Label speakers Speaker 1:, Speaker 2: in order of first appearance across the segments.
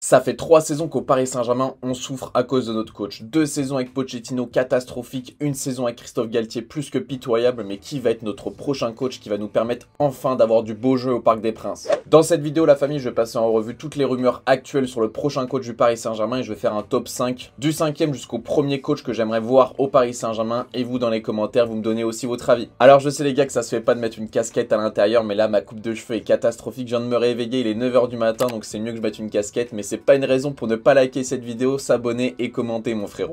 Speaker 1: Ça fait 3 saisons qu'au Paris Saint-Germain, on souffre à cause de notre coach. 2 saisons avec Pochettino catastrophiques, une saison avec Christophe Galtier plus que pitoyable, mais qui va être notre prochain coach qui va nous permettre enfin d'avoir du beau jeu au Parc des Princes? Dans cette vidéo, la famille, je vais passer en revue toutes les rumeurs actuelles sur le prochain coach du Paris Saint-Germain et je vais faire un top 5 du 5e jusqu'au premier coach que j'aimerais voir au Paris Saint-Germain. Et vous, dans les commentaires, vous me donnez aussi votre avis. Alors, je sais les gars que ça se fait pas de mettre une casquette à l'intérieur, mais là, ma coupe de cheveux est catastrophique. Je viens de me réveiller, il est 9 h du matin, donc c'est mieux que je mette une casquette, mais c'est pas une raison pour ne pas liker cette vidéo, s'abonner et commenter, mon frérot.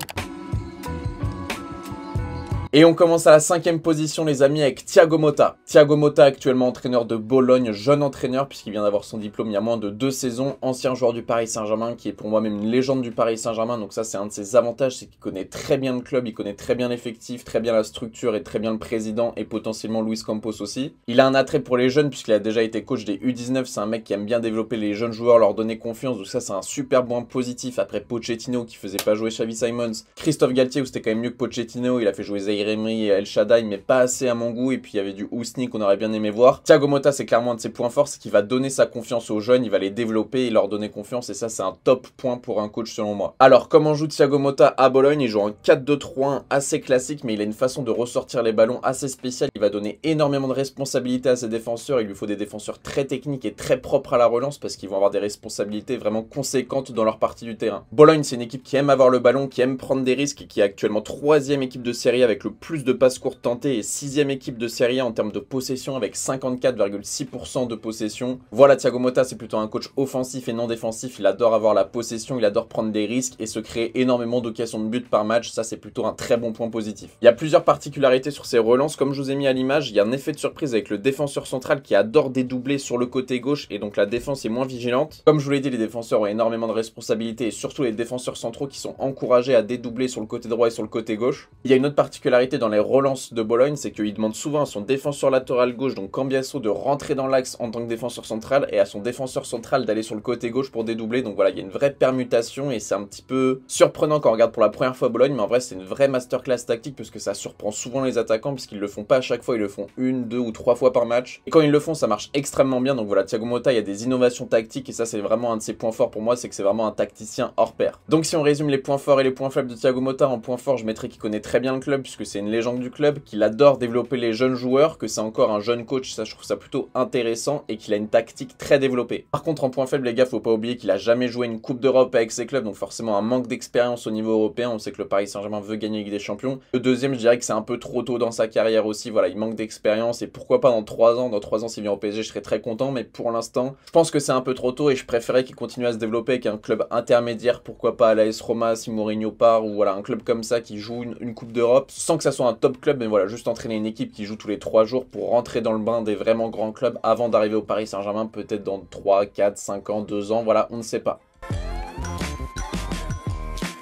Speaker 1: Et on commence à la 5e position, les amis, avec Thiago Motta. Thiago Motta, actuellement entraîneur de Bologne, jeune entraîneur, puisqu'il vient d'avoir son diplôme il y a moins de 2 saisons, ancien joueur du Paris Saint-Germain, qui est pour moi même une légende du Paris Saint-Germain. Donc ça, c'est un de ses avantages, c'est qu'il connaît très bien le club, il connaît très bien l'effectif, très bien la structure et très bien le président, et potentiellement Luis Campos aussi. Il a un attrait pour les jeunes, puisqu'il a déjà été coach des U19, c'est un mec qui aime bien développer les jeunes joueurs, leur donner confiance, donc ça, c'est un super point positif. Après Pochettino, qui faisait pas jouer Xavi Simons, Christophe Galtier, où c'était quand même mieux que Pochettino, il a fait jouer Zaïre Emery et El Shaddai, mais pas assez à mon goût, et puis il y avait du Ousni qu'on aurait bien aimé voir. Thiago Motta, c'est clairement un de ses points forts, c'est qu'il va donner sa confiance aux jeunes, il va les développer et leur donner confiance, et ça c'est un top point pour un coach selon moi. Alors comment joue Thiago Motta à Bologne? Il joue en 4-2-3-1 assez classique, mais il a une façon de ressortir les ballons assez spéciale. Il va donner énormément de responsabilités à ses défenseurs, il lui faut des défenseurs très techniques et très propres à la relance, parce qu'ils vont avoir des responsabilités vraiment conséquentes dans leur partie du terrain. Bologne, c'est une équipe qui aime avoir le ballon, qui aime prendre des risques, et qui est actuellement 3e équipe de Serie A avec le plus de passes courtes tentée et 6e équipe de Serie A en termes de possession avec 54,6% de possession. Voilà, Thiago Motta, c'est plutôt un coach offensif et non défensif. Il adore avoir la possession, il adore prendre des risques et se créer énormément d'occasions de but par match. Ça, c'est plutôt un très bon point positif. Il y a plusieurs particularités sur ses relances. Comme je vous ai mis à l'image, il y a un effet de surprise avec le défenseur central qui adore dédoubler sur le côté gauche et donc la défense est moins vigilante. Comme je vous l'ai dit, les défenseurs ont énormément de responsabilités et surtout les défenseurs centraux qui sont encouragés à dédoubler sur le côté droit et sur le côté gauche. Il y a une autre particularité dans les relances de Bologne, c'est qu'il demande souvent à son défenseur latéral gauche, donc Cambiasso, de rentrer dans l'axe en tant que défenseur central et à son défenseur central d'aller sur le côté gauche pour dédoubler. Donc voilà, il y a une vraie permutation et c'est un petit peu surprenant quand on regarde pour la première fois Bologne, mais en vrai c'est une vraie masterclass tactique parce que ça surprend souvent les attaquants puisqu'ils le font pas à chaque fois, ils le font 1, 2 ou 3 fois par match. Et quand ils le font, ça marche extrêmement bien. Donc voilà, Thiago Motta, il y a des innovations tactiques et ça c'est vraiment un de ses points forts pour moi, c'est que c'est vraiment un tacticien hors pair. Donc si on résume les points forts et les points faibles de Thiago Motta, en point fort je mettrais qu'il connaît très bien le club puisque c'est une légende du club, qu'il adore développer les jeunes joueurs, que c'est encore un jeune coach, ça je trouve ça plutôt intéressant et qu'il a une tactique très développée. Par contre en point faible les gars, faut pas oublier qu'il a jamais joué une coupe d'Europe avec ses clubs, donc forcément un manque d'expérience au niveau européen. On sait que le Paris Saint-Germain veut gagner la Ligue des Champions. Le deuxième, je dirais que c'est un peu trop tôt dans sa carrière aussi, voilà, il manque d'expérience et pourquoi pas dans 3 ans, s'il vient au PSG je serais très content, mais pour l'instant je pense que c'est un peu trop tôt et je préférais qu'il continue à se développer avec un club intermédiaire, pourquoi pas à l'AS Roma si Mourinho part, ou voilà un club comme ça qui joue une coupe d'Europe sans que ça soit un top club, mais voilà, juste entraîner une équipe qui joue tous les 3 jours pour rentrer dans le bain des vraiment grands clubs avant d'arriver au Paris Saint-Germain, peut-être dans 3, 4, 5 ans, 2 ans, voilà, on ne sait pas.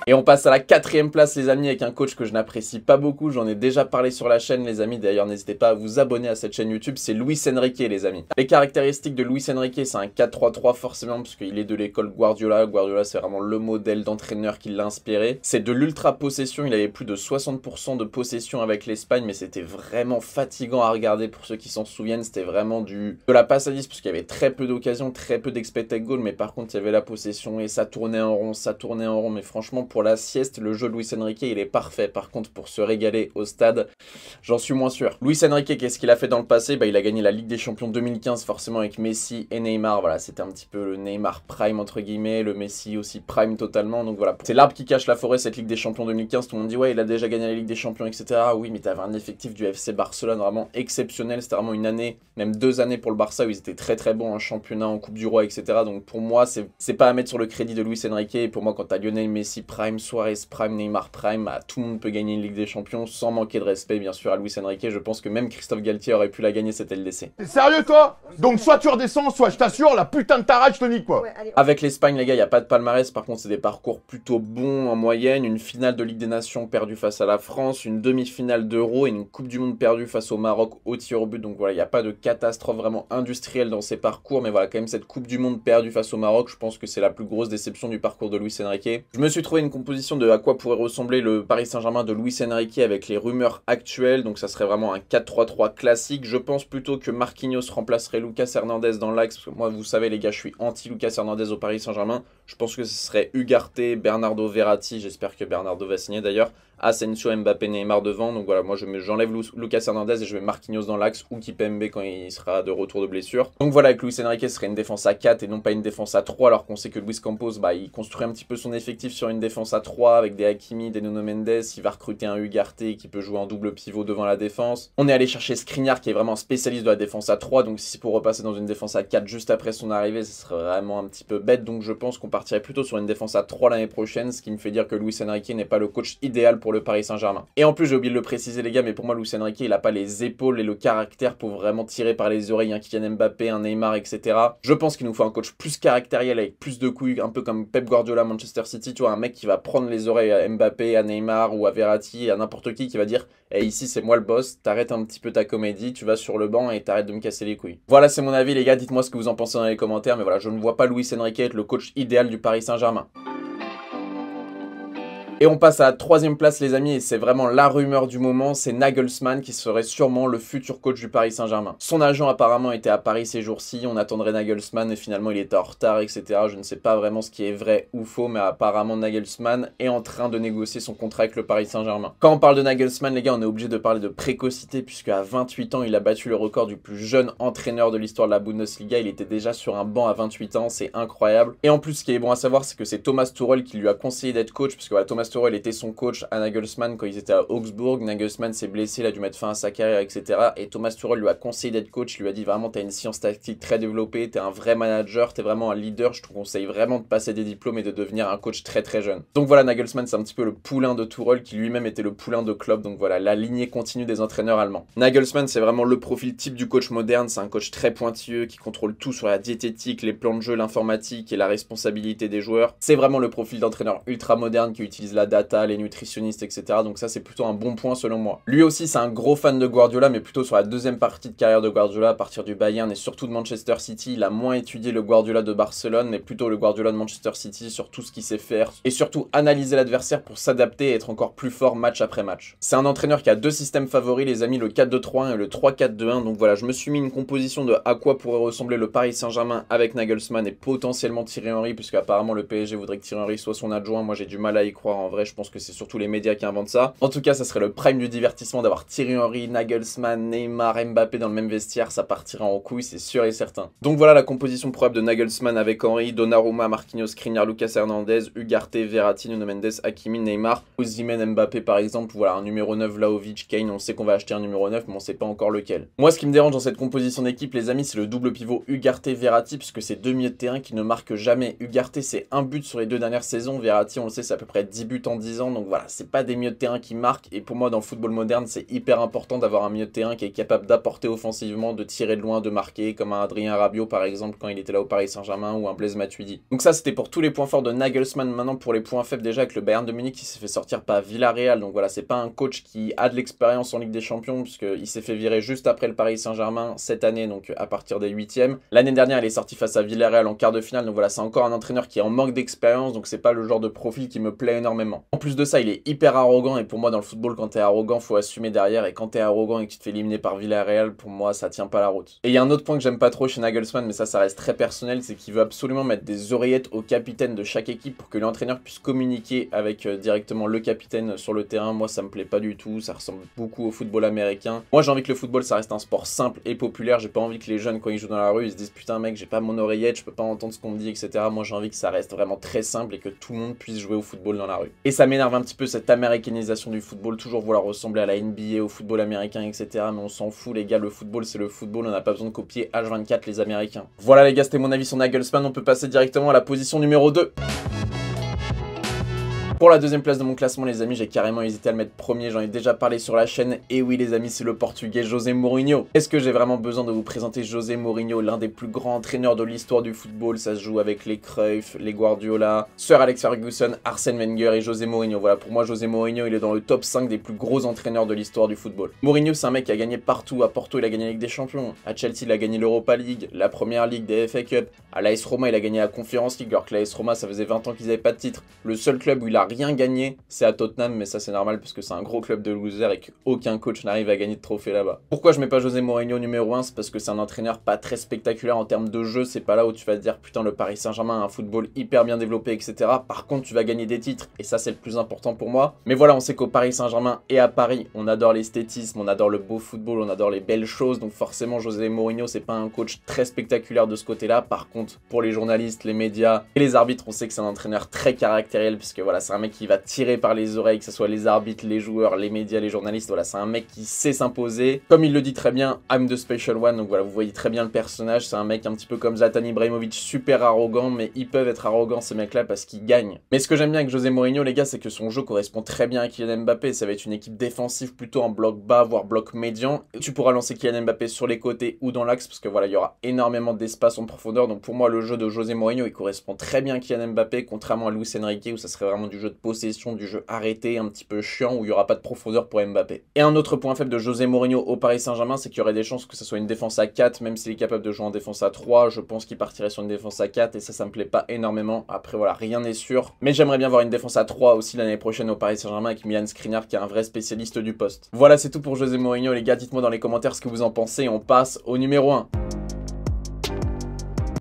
Speaker 1: Et on passe à la 4e place les amis avec un coach que je n'apprécie pas beaucoup, j'en ai déjà parlé sur la chaîne les amis, d'ailleurs n'hésitez pas à vous abonner à cette chaîne YouTube, c'est Luis Enrique les amis. Les caractéristiques de Luis Enrique, c'est un 4-3-3 forcément parce qu'il est de l'école Guardiola, c'est vraiment le modèle d'entraîneur qui l'a inspiré. C'est de l'ultra possession, il avait plus de 60% de possession avec l'Espagne, mais c'était vraiment fatigant à regarder pour ceux qui s'en souviennent, c'était vraiment de la passe à 10 parce qu'il y avait très peu d'occasions, très peu d'expected goal, mais par contre il y avait la possession et ça tournait en rond, mais franchement pour la sieste, le jeu de Luis Enrique, il est parfait. Par contre, pour se régaler au stade, j'en suis moins sûr. Luis Enrique, qu'est-ce qu'il a fait dans le passé? Il a gagné la Ligue des Champions 2015, forcément avec Messi et Neymar. Voilà, c'était un petit peu le Neymar prime, entre guillemets, le Messi aussi prime totalement. Donc voilà, c'est l'arbre qui cache la forêt, cette Ligue des Champions 2015. Tout le monde dit, ouais, il a déjà gagné la Ligue des Champions, etc. Oui, mais t'avais un effectif du FC Barcelone vraiment exceptionnel. C'était vraiment une année, même 2 années pour le Barça, où ils étaient très très bons en championnat, en Coupe du Roi, etc. Donc pour moi, c'est pas à mettre sur le crédit de Luis Enrique. Et pour moi, quand t'as Lionel Messi prime, Suarez prime, Neymar prime, tout le monde peut gagner une Ligue des Champions sans manquer de respect bien sûr à Luis Enrique. Je pense que même Christophe Galtier aurait pu la gagner cette LDC.
Speaker 2: T'es sérieux toi? Donc soit tu redescends, soit je t'assure, la putain de ta rage je te nique quoi.
Speaker 1: Ouais, avec l'Espagne les gars, il n'y a pas de palmarès, par contre c'est des parcours plutôt bons en moyenne, une finale de Ligue des Nations perdue face à la France, une demi-finale d'Euro et une Coupe du Monde perdue face au Maroc au tir au but. Donc voilà, il n'y a pas de catastrophe vraiment industrielle dans ces parcours, mais voilà, quand même cette Coupe du Monde perdue face au Maroc, je pense que c'est la plus grosse déception du parcours de Luis Enrique. Je me suis trouvé une composition de à quoi pourrait ressembler le Paris Saint-Germain de Luis Enrique avec les rumeurs actuelles. Donc ça serait vraiment un 4-3-3 classique. Je pense plutôt que Marquinhos remplacerait Lucas Hernandez dans l'axe. Parce que moi, vous savez les gars, je suis anti-Lucas Hernandez au Paris Saint-Germain. Je pense que ce serait Ugarte, Bernardo Verratti. J'espère que Bernardo va signer d'ailleurs. Asensio, Mbappé, Neymar devant. Donc voilà, moi j'enlève Lucas Hernandez et je mets Marquinhos dans l'axe ou Kipembe quand il sera de retour de blessure. Donc voilà, avec Luis Enrique, ce serait une défense à 4 et non pas une défense à 3, alors qu'on sait que Luis Campos, il construit un petit peu son effectif sur une défense à 3 avec des Hakimi, des Nuno Mendes. Il va recruter un Ugarte qui peut jouer en double pivot devant la défense. On est allé chercher Skriniar qui est vraiment un spécialiste de la défense à 3, donc si c'est pour repasser dans une défense à 4 juste après son arrivée, ce serait vraiment un petit peu bête. Donc je pense qu'on partirait plutôt sur une défense à 3 l'année prochaine, ce qui me fait dire que Luis Enrique n'est pas le coach idéal pour le Paris Saint-Germain. Et en plus, j'ai oublié de le préciser les gars, mais pour moi, Luis Enrique, il n'a pas les épaules et le caractère pour vraiment tirer par les oreilles un Kylian Mbappé, un Neymar, etc. Je pense qu'il nous faut un coach plus caractériel avec plus de couilles, un peu comme Pep Guardiola Manchester City, tu vois, un mec qui va prendre les oreilles à Mbappé, à Neymar ou à Verratti, à n'importe qui va dire hey, ici c'est moi le boss, t'arrêtes un petit peu ta comédie, tu vas sur le banc et t'arrêtes de me casser les couilles. Voilà, c'est mon avis les gars, dites-moi ce que vous en pensez dans les commentaires, mais voilà, je ne vois pas Luis Enrique être le coach idéal du Paris Saint-Germain. Et on passe à la troisième place les amis, et c'est vraiment la rumeur du moment, c'est Nagelsmann qui serait sûrement le futur coach du Paris Saint-Germain. Son agent apparemment était à Paris ces jours-ci, on attendrait Nagelsmann et finalement il était en retard, etc. Je ne sais pas vraiment ce qui est vrai ou faux, mais apparemment Nagelsmann est en train de négocier son contrat avec le Paris Saint-Germain. Quand on parle de Nagelsmann les gars, on est obligé de parler de précocité, puisque à 28 ans il a battu le record du plus jeune entraîneur de l'histoire de la Bundesliga, il était déjà sur un banc à 28 ans, c'est incroyable. Et en plus ce qui est bon à savoir, c'est que c'est Thomas Tuchel qui lui a conseillé d'être coach, puisque voilà, Thomas Tuchel était son coach à Nagelsmann quand ils étaient à Augsbourg. Nagelsmann s'est blessé, il a dû mettre fin à sa carrière, etc. Et Thomas Tuchel lui a conseillé d'être coach, il lui a dit vraiment t'as une science tactique très développée, t'es un vrai manager, t'es vraiment un leader, je te conseille vraiment de passer des diplômes et de devenir un coach très très jeune. Donc voilà, Nagelsmann c'est un petit peu le poulain de Tuchel qui lui-même était le poulain de Klopp, donc voilà, la lignée continue des entraîneurs allemands. Nagelsmann c'est vraiment le profil type du coach moderne, c'est un coach très pointilleux qui contrôle tout sur la diététique, les plans de jeu, l'informatique et la responsabilité des joueurs. C'est vraiment le profil d'entraîneur ultra moderne qui utilise la data, les nutritionniste, etc. Donc ça, c'est plutôt un bon point selon moi. Lui aussi, c'est un gros fan de Guardiola, mais plutôt sur la deuxième partie de carrière de Guardiola, à partir du Bayern et surtout de Manchester City. Il a moins étudié le Guardiola de Barcelone, mais plutôt le Guardiola de Manchester City sur tout ce qu'il sait faire et surtout analyser l'adversaire pour s'adapter et être encore plus fort match après match. C'est un entraîneur qui a deux systèmes favoris, les amis, le 4-2-3-1 et le 3-4-2-1. Donc voilà, je me suis mis une composition de à quoi pourrait ressembler le Paris Saint-Germain avec Nagelsmann et potentiellement Thierry Henry, puisque apparemment le PSG voudrait que Thierry Henry soit son adjoint. Moi, j'ai du mal à y croire en vrai. Je pense que c'est surtout les médias qui inventent ça. En tout cas, ça serait le prime du divertissement d'avoir Thierry Henry, Nagelsmann, Neymar, Mbappé dans le même vestiaire. Ça partira en couille, c'est sûr et certain. Donc voilà la composition probable de Nagelsmann avec Henry, Donnarumma, Marquinhos, Skriniar, Lucas Hernandez, Ugarte, Verratti, Nuno Mendes, Hakimi, Neymar, Osimhen, Mbappé par exemple. Voilà, un numéro 9, Vlahovic, Kane. On sait qu'on va acheter un numéro 9, mais on sait pas encore lequel. Moi, ce qui me dérange dans cette composition d'équipe, les amis, c'est le double pivot Ugarte-Verratti, puisque c'est deux milieux de terrain qui ne marquent jamais. Ugarte, c'est un but sur les 2 dernières saisons. Verratti, on le sait, c'est à peu près 10 buts en 10 ans. Donc voilà, c'est pas des milieux de terrain qui marquent. Et pour moi, dans le football moderne, c'est hyper important d'avoir un milieu de terrain qui est capable d'apporter offensivement, de tirer de loin, de marquer, comme un Adrien Rabiot par exemple quand il était là au Paris Saint-Germain, ou un Blaise Matuidi. Donc ça, c'était pour tous les points forts de Nagelsmann. Maintenant, pour les points faibles, déjà avec le Bayern de Munich qui s'est fait sortir par Villarreal. Donc voilà, c'est pas un coach qui a de l'expérience en Ligue des Champions, puisqu'il s'est fait virer juste après le Paris Saint-Germain cette année, donc à partir des 8e. L'année dernière, il est sorti face à Villarreal en quart de finale. Donc voilà, c'est encore un entraîneur qui est en manque d'expérience, donc c'est pas le genre de profil qui me plaît énormément. En plus de ça, il est hyper arrogant, et pour moi, dans le football, quand t'es arrogant, faut assumer derrière, et quand t'es arrogant et que tu te fais éliminer par Villarreal, pour moi, ça tient pas la route. Et il y a un autre point que j'aime pas trop chez Nagelsmann, mais ça reste très personnel, c'est qu'il veut absolument mettre des oreillettes au capitaine de chaque équipe pour que l'entraîneur puisse communiquer avec directement le capitaine sur le terrain. Moi, ça me plaît pas du tout, ça ressemble beaucoup au football américain. Moi, j'ai envie que le football, ça reste un sport simple et populaire. J'ai pas envie que les jeunes, quand ils jouent dans la rue, ils se disent putain mec, j'ai pas mon oreillette, je peux pas entendre ce qu'on me dit, etc. Moi, j'ai envie que ça reste vraiment très simple et que tout le monde puisse jouer au football dans la rue. Et ça m'énerve un petit peu cette américanisation du football, toujours vouloir ressembler à la NBA, au football américain, etc. Mais on s'en fout les gars, le football c'est le football, on n'a pas besoin de copier H24 les Américains. Voilà les gars, c'était mon avis sur Nagelsmann, on peut passer directement à la position numéro 2. Pour la deuxième place de mon classement les amis, j'ai carrément hésité à le mettre premier, j'en ai déjà parlé sur la chaîne, et oui les amis, c'est le portugais José Mourinho. Est-ce que j'ai vraiment besoin de vous présenter José Mourinho, l'un des plus grands entraîneurs de l'histoire du football? Ça se joue avec les Cruyff, les Guardiola, Sir Alex Ferguson, Arsène Wenger et José Mourinho. Voilà, pour moi José Mourinho, il est dans le top 5 des plus gros entraîneurs de l'histoire du football. Mourinho, c'est un mec qui a gagné partout. À Porto, il a gagné la Ligue des Champions, à Chelsea, il a gagné l'Europa League, la Première Ligue, des FA Cup, à l'AS Roma, il a gagné la Conference League, alors que l'AS Roma, ça faisait 20 ans qu'ils n'avaient pas de titre. Le seul club où il a rien gagné, c'est à Tottenham, mais ça c'est normal parce que c'est un gros club de losers et qu'aucun coach n'arrive à gagner de trophée là-bas. Pourquoi je mets pas José Mourinho numéro 1? C'est parce que c'est un entraîneur pas très spectaculaire en termes de jeu, c'est pas là où tu vas te dire putain le Paris Saint-Germain a un football hyper bien développé, etc. Par contre tu vas gagner des titres et ça c'est le plus important pour moi. Mais voilà, on sait qu'au Paris Saint-Germain et à Paris, on adore l'esthétisme, on adore le beau football, on adore les belles choses, donc forcément José Mourinho c'est pas un coach très spectaculaire de ce côté-là. Par contre pour les journalistes, les médias et les arbitres, on sait que c'est un entraîneur très caractériel puisque voilà, c'est un mec qui va tirer par les oreilles, que ce soit les arbitres, les joueurs, les médias, les journalistes. Voilà, c'est un mec qui sait s'imposer. Comme il le dit très bien, I'm the special one. Donc voilà, vous voyez très bien le personnage. C'est un mec un petit peu comme Zlatan Ibrahimovic, super arrogant, mais ils peuvent être arrogants ces mecs-là parce qu'ils gagnent. Mais ce que j'aime bien avec José Mourinho, les gars, c'est que son jeu correspond très bien à Kylian Mbappé. Ça va être une équipe défensive plutôt en bloc bas, voire bloc médian. Tu pourras lancer Kylian Mbappé sur les côtés ou dans l'axe parce que voilà, il y aura énormément d'espace en profondeur. Donc pour moi, le jeu de José Mourinho, il correspond très bien à Kylian Mbappé, contrairement à Luis Enrique où ça serait vraiment du jeu de possession, du jeu arrêté, un petit peu chiant, où il n'y aura pas de profondeur pour Mbappé. Et un autre point faible de José Mourinho au Paris Saint-Germain, c'est qu'il y aurait des chances que ce soit une défense à 4, même s'il est capable de jouer en défense à 3, je pense qu'il partirait sur une défense à 4, et ça me plaît pas énormément. Après voilà, rien n'est sûr, mais j'aimerais bien voir une défense à 3 aussi l'année prochaine au Paris Saint-Germain avec Milan Skriniar qui est un vrai spécialiste du poste. Voilà, c'est tout pour José Mourinho les gars, dites-moi dans les commentaires ce que vous en pensez, on passe au numéro 1.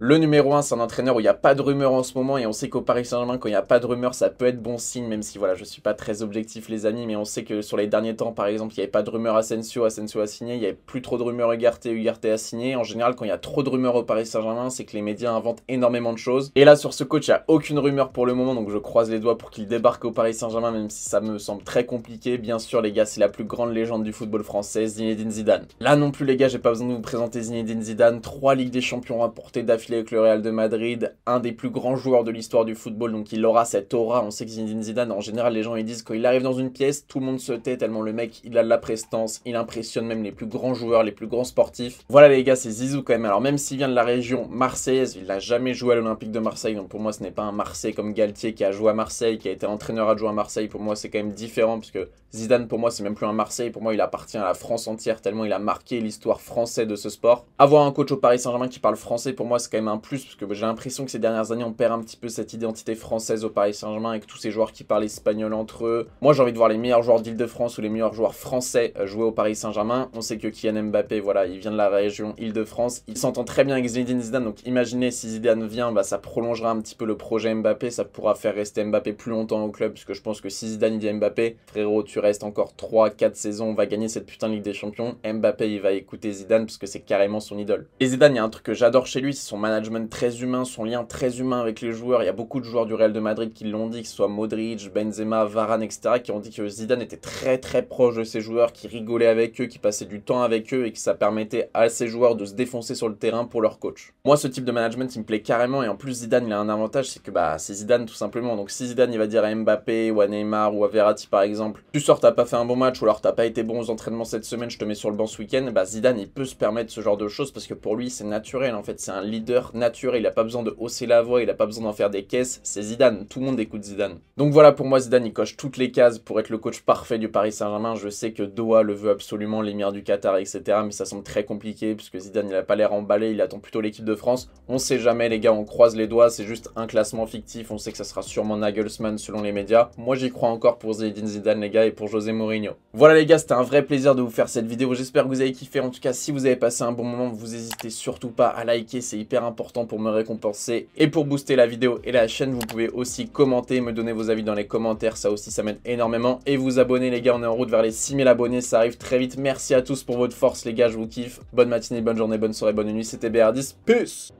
Speaker 1: Le numéro 1, c'est un entraîneur où il n'y a pas de rumeur en ce moment et on sait qu'au Paris Saint-Germain, quand il n'y a pas de rumeur, ça peut être bon signe, même si voilà, je suis pas très objectif les amis, mais on sait que sur les derniers temps, par exemple, il n'y avait pas de rumeur Asensio a signé, il n'y avait plus trop de rumeurs Ugarte a signé. En général, quand il y a trop de rumeurs au Paris Saint-Germain, c'est que les médias inventent énormément de choses. Et là, sur ce coach, il n'y a aucune rumeur pour le moment, donc je croise les doigts pour qu'il débarque au Paris Saint-Germain, même si ça me semble très compliqué. Bien sûr, les gars, c'est la plus grande légende du football français, Zinedine Zidane. Là non plus, les gars, j'ai pas besoin de vous présenter Zinedine Zidane, 3 Ligues des Champions remportées d'affilée avec le Real de Madrid, un des plus grands joueurs de l'histoire du football, donc il aura cette aura. On sait que Zinedine Zidane, en général, les gens ils disent quand il arrive dans une pièce, tout le monde se tait tellement le mec, il a de la prestance, il impressionne même les plus grands joueurs, les plus grands sportifs. Voilà les gars, c'est Zizou quand même. Alors même s'il vient de la région marseillaise, il n'a jamais joué à l'Olympique de Marseille, donc pour moi ce n'est pas un Marseille comme Galtier qui a joué à Marseille, qui a été entraîneur adjoint à Marseille. Pour moi c'est quand même différent, parce que Zidane pour moi c'est même plus un Marseille, pour moi il appartient à la France entière, tellement il a marqué l'histoire française de ce sport. Avoir un coach au Paris Saint-Germain qui parle français, pour moi c'est quand même un plus, parce que j'ai l'impression que ces dernières années on perd un petit peu cette identité française au Paris Saint-Germain avec tous ces joueurs qui parlent espagnol entre eux. Moi j'ai envie de voir les meilleurs joueurs d'Île-de-France ou les meilleurs joueurs français jouer au Paris Saint-Germain. On sait que Kylian Mbappé, voilà, il vient de la région Île-de-France, il s'entend très bien avec Zinedine Zidane, donc imaginez si Zidane vient, bah, ça prolongera un petit peu le projet Mbappé, ça pourra faire rester Mbappé plus longtemps au club, parce que je pense que si Zidane il dit à Mbappé, frérot tu restes encore 3-4 saisons, on va gagner cette putain de Ligue des Champions, Mbappé il va écouter Zidane parce que c'est carrément son idole. Et Zidane, il y a un truc que j'adore chez lui, c'est son management très humain, son lien très humain avec les joueurs. Il y a beaucoup de joueurs du Real de Madrid qui l'ont dit, que ce soit Modric, Benzema, Varane, etc., qui ont dit que Zidane était très très proche de ses joueurs, qui rigolait avec eux, qui passait du temps avec eux et que ça permettait à ses joueurs de se défoncer sur le terrain pour leur coach. Moi ce type de management il me plaît carrément, et en plus Zidane il a un avantage, c'est que bah c'est Zidane tout simplement. Donc si Zidane il va dire à Mbappé ou à Neymar ou à Verratti par exemple, tu sors t'as pas fait un bon match ou alors t'as pas été bon aux entraînements cette semaine, je te mets sur le banc ce week-end, bah Zidane il peut se permettre ce genre de choses parce que pour lui c'est naturel en fait, c'est un leader naturel, il a pas besoin de hausser la voix, il a pas besoin d'en faire des caisses, c'est Zidane, tout le monde écoute Zidane. Donc voilà, pour moi Zidane il coche toutes les cases pour être le coach parfait du Paris Saint-Germain. Je sais que Doha le veut absolument, l'émir du Qatar, etc., mais ça semble très compliqué puisque Zidane il a pas l'air emballé, il attend plutôt l'équipe de France. On sait jamais les gars, on croise les doigts, c'est juste un classement fictif, on sait que ça sera sûrement Nagelsmann selon les médias. Moi j'y crois encore pour Zinedine Zidane les gars et pour José Mourinho. Voilà les gars, c'était un vrai plaisir de vous faire cette vidéo, j'espère que vous avez kiffé. En tout cas si vous avez passé un bon moment, vous hésitez surtout pas à liker, c'est hyper important pour me récompenser et pour booster la vidéo et la chaîne. Vous pouvez aussi commenter, me donner vos avis dans les commentaires, ça aussi ça m'aide énormément, et vous abonner les gars, on est en route vers les 6000 abonnés, ça arrive très vite. Merci à tous pour votre force les gars, je vous kiffe, bonne matinée, bonne journée, bonne soirée, bonne nuit, c'était BR10, peace.